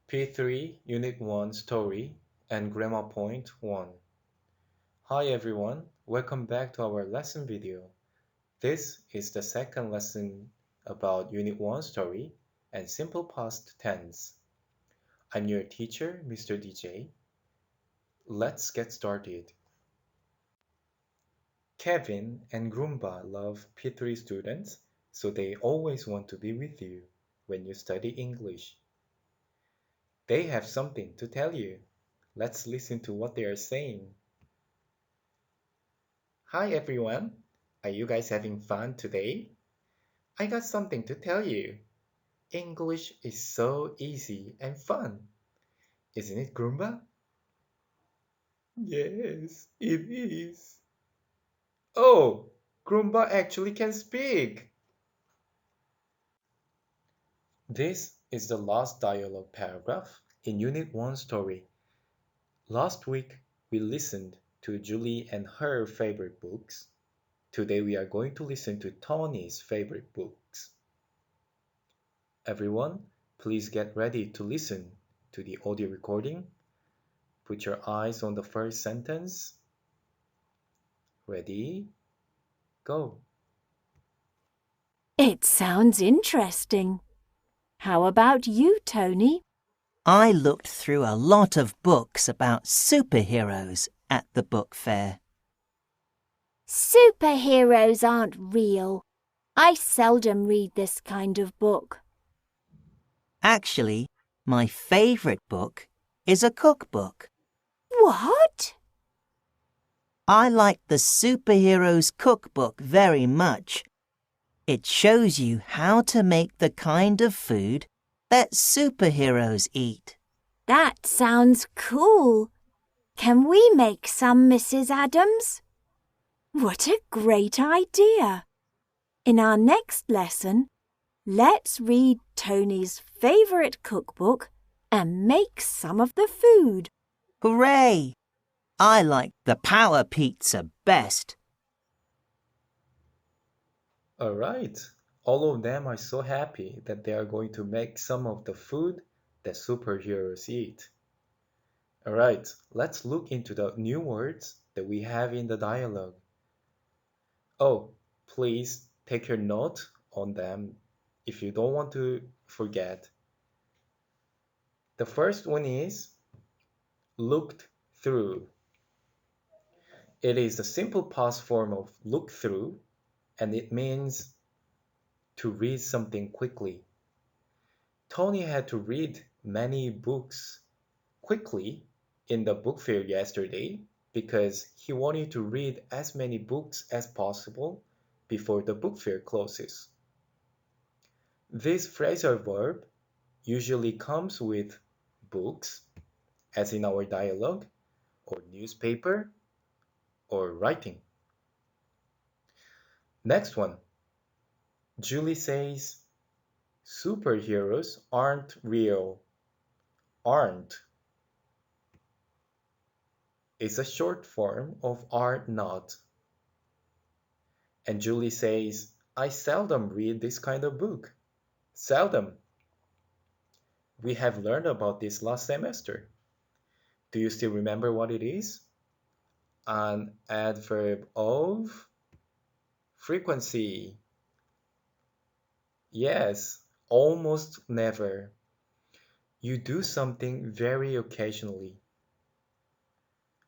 P3 Unit 1 Story and Grammar Point 1. Hi everyone, welcome back to our lesson video. This is the second lesson about Unit 1 Story and Simple Past Tense. I'm your teacher, Mr. DJ. Let's get started. Kevin and Groomba love P3 students, so they always want to be with you when you study English. They have something to tell you. Let's listen to what they are saying. Hi everyone, are you guys having fun today? I got something to tell you. English is so easy and fun. Isn't it, Groomba? Yes, it is. Oh, Groomba actually can speak. This is the last dialogue paragraph in Unit 1 story. Last week, we listened to Julie and her favorite books. Today, we are going to listen to Tony's favorite books. Everyone, please get ready to listen to the audio recording. Put your eyes on the first sentence. Ready? Go. It sounds interesting. How about you, Tony? I looked through a lot of books about superheroes at the book fair. Superheroes aren't real. I seldom read this kind of book. Actually, my favourite book is a cookbook. What? I like the Superheroes Cookbook very much. It shows you how to make the kind of food that superheroes eat. That sounds cool. Can we make some, Mrs. Adams? What a great idea! In our next lesson, let's read Tony's favourite cookbook and make some of the food. Hooray! I like the Power Pizza best. All right. All of them are so happy that they are going to make some of the food that superheroes eat. All right, let's look into the new words that we have in the dialogue. Oh, please take your note on them if you don't want to forget. The first one is looked through. It is the simple past form of look through, and it means to read something quickly. Tony had to read many books quickly in the book fair yesterday because he wanted to read as many books as possible before the book fair closes. This phrasal verb usually comes with books, as in our dialogue, or newspaper, or writing. Next one. Julie says, superheroes aren't real. Aren't is a short form of are not. And Julie says, I seldom read this kind of book. Seldom. We have learned about this last semester. Do you still remember what it is? An adverb of frequency. Yes, almost never. You do something very occasionally.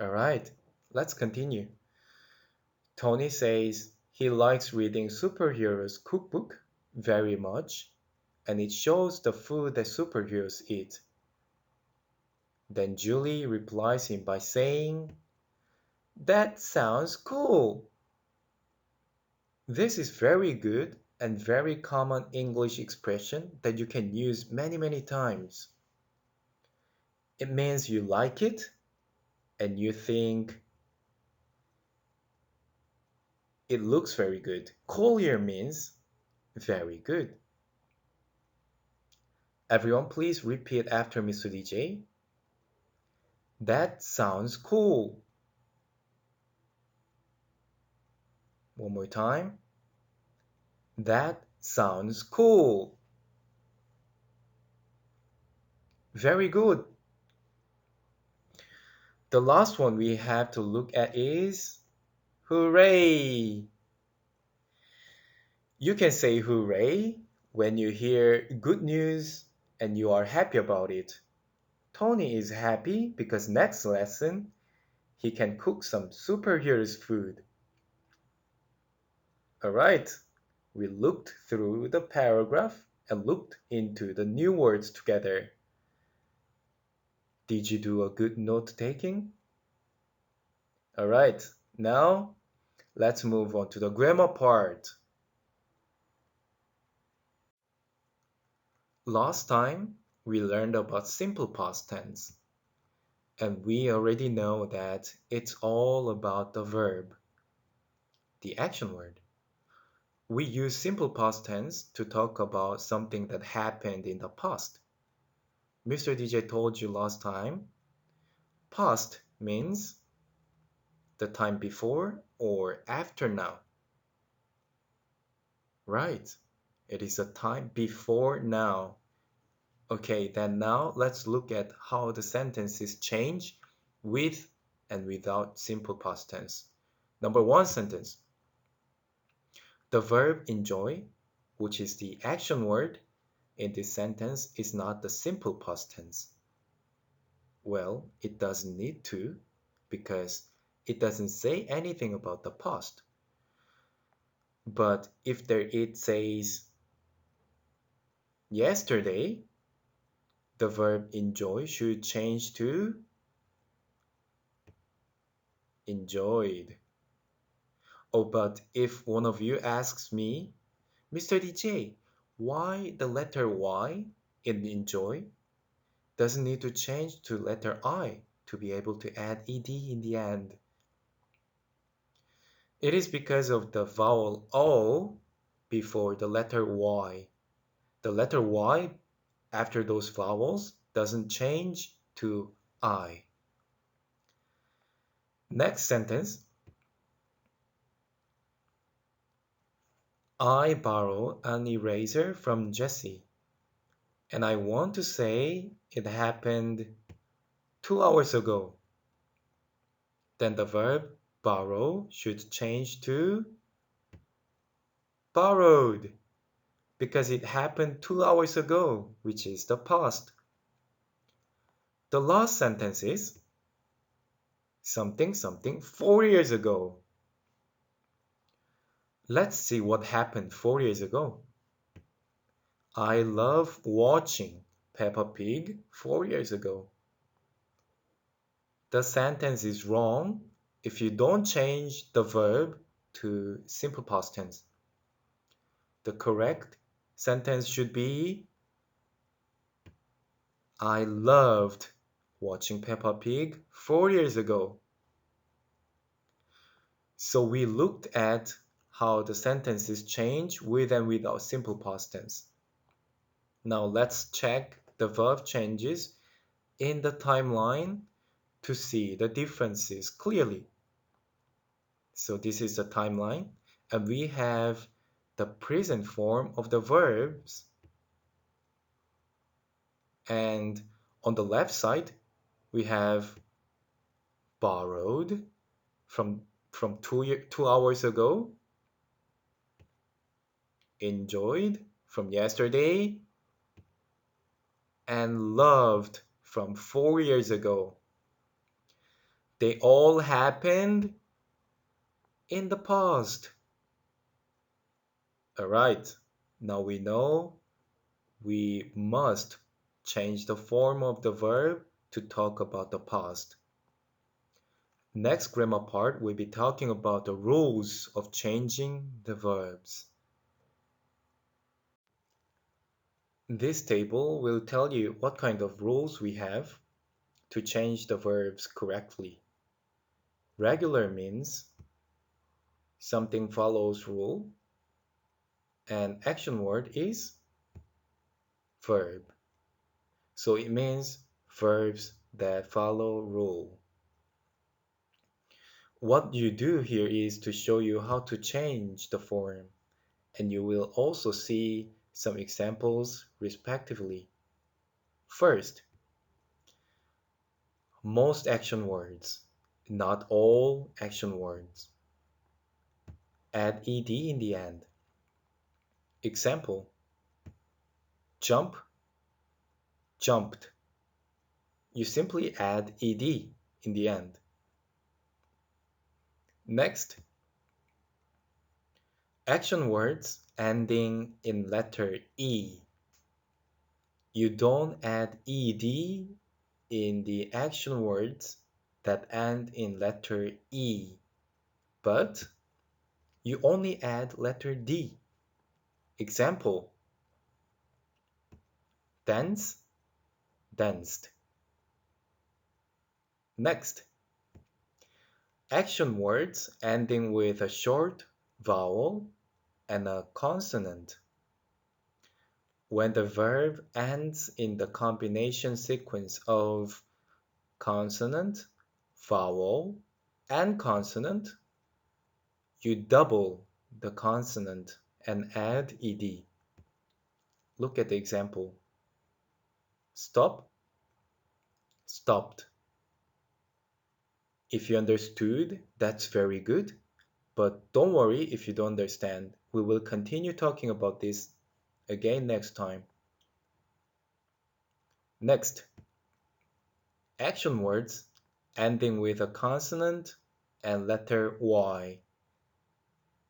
All right, let's continue. Tony says he likes reading superheroes cookbook very much, and it shows the food that superheroes eat. Then Julie replies him by saying, that sounds cool. This is very good and very common English expression that you can use many times. It means you like it and you think it looks very good. Cool here means very good. Everyone please repeat after Mr. DJ. That sounds cool. One more time. That sounds cool. Very good. The last one we have to look at is hooray. You can say hooray when you hear good news and you are happy about it. Tony is happy because next lesson he can cook some superheroes food. Alright, we looked through the paragraph and looked into the new words together. Did you do a good note taking? Alright, now let's move on to the grammar part. Last time we learned about simple past tense, and we already know that it's all about the verb, the action word. We use simple past tense to talk about something that happened in the past. Mr. DJ told you last time, past means the time before or after now. Right, it is a time before now. Okay, then now let's look at how the sentences change with and without simple past tense. Number one sentence. The verb enjoy, which is the action word in this sentence, is not the simple past tense. Well, it doesn't need to because it doesn't say anything about the past. But if there it says yesterday, the verb enjoy should change to enjoyed. Oh, but if one of you asks me, Mr. DJ, why the letter Y in enjoy doesn't need to change to letter I to be able to add ed in the end? It is because of the vowel O before the letter Y. The letter Y after those vowels doesn't change to I. Next sentence. I borrow an eraser from Jessie, and I want to say it happened 2 hours ago. Then the verb borrow should change to borrowed because it happened 2 hours ago, which is the past. The last sentence is something something 4 years ago. Let's see what happened 4 years ago. I love watching Peppa Pig 4 years ago. The sentence is wrong if you don't change the verb to simple past tense. The correct sentence should be I loved watching Peppa Pig 4 years ago. So we looked at how the sentences change with and without simple past tense. Now let's check the verb changes in the timeline to see the differences clearly. So this is the timeline, and we have the present form of the verbs. And on the left side, we have borrowed from 2 hours ago, enjoyed from yesterday, and loved from 4 years ago. They all happened in the past. Alright, now we know we must change the form of the verb to talk about the past. Next grammar part, we'll be talking about the rules of changing the verbs. This table will tell you what kind of rules we have to change the verbs correctly. Regular means something follows rule, and action word is verb. So it means verbs that follow rule. What you do here is to show you how to change the form, and you will also see some examples respectively. First, Most action words, not all action words. Add ed in the end. Example: jump, jumped. You simply add ed in the end. Next, action words ending in letter E. You don't add ed in the action words that end in letter E, but you only add letter D. Example: dance, danced. Next, action words ending with a short vowel and a consonant. When the verb ends in the combination sequence of consonant, vowel, and consonant, you double the consonant and add ed. Look at the example. Stop, stopped. If you understood, that's very good, but don't worry if you don't understand. We will continue talking about this again next time. Next, action words ending with a consonant and letter Y.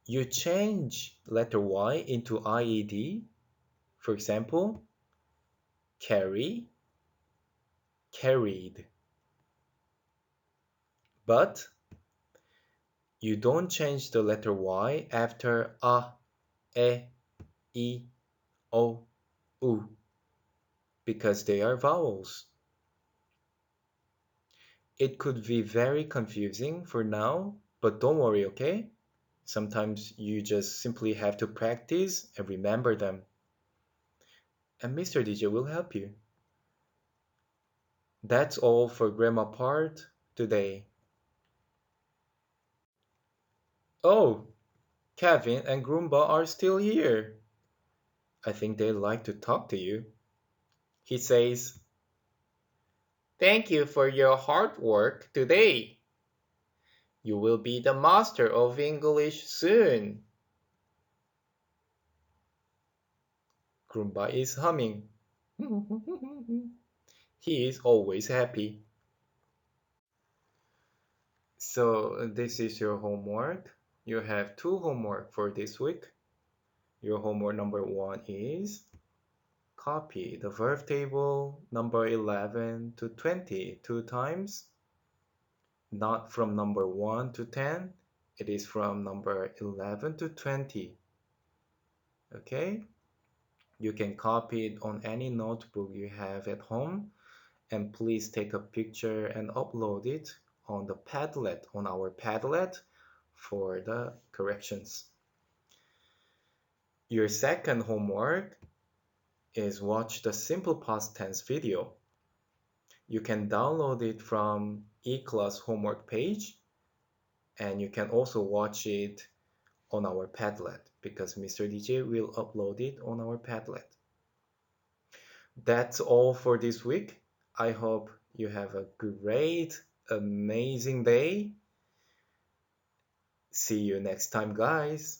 You change letter Y into IED. For example, carry, carried. But you don't change the letter Y after A, E, I, O, U because they are vowels. It could be very confusing for now, but don't worry, okay? Sometimes you just simply have to practice and remember them. And Mr. DJ will help you. That's all for grammar part today. Oh, Kevin and Groomba are still here. I think they'd like to talk to you. He says, "Thank you for your hard work today. You will be the master of English soon." Groomba is humming. He is always happy. So this is your homework. You have two homework for this week. Your homework number 1 is copy the verb table number 11 to 20 two times. Not from number 1 to 10. It is from number 11 to 20. Okay? You can copy it on any notebook you have at home, and please take a picture and upload it on the Padlet, on our Padlet for the corrections. Your second homework is watch the simple past tense video. You can download it from eClass homework page, and you can also watch it on our Padlet because Mr. DJ will upload it on our Padlet. That's all for this week. I hope you have a great, amazing day. See you next time, guys.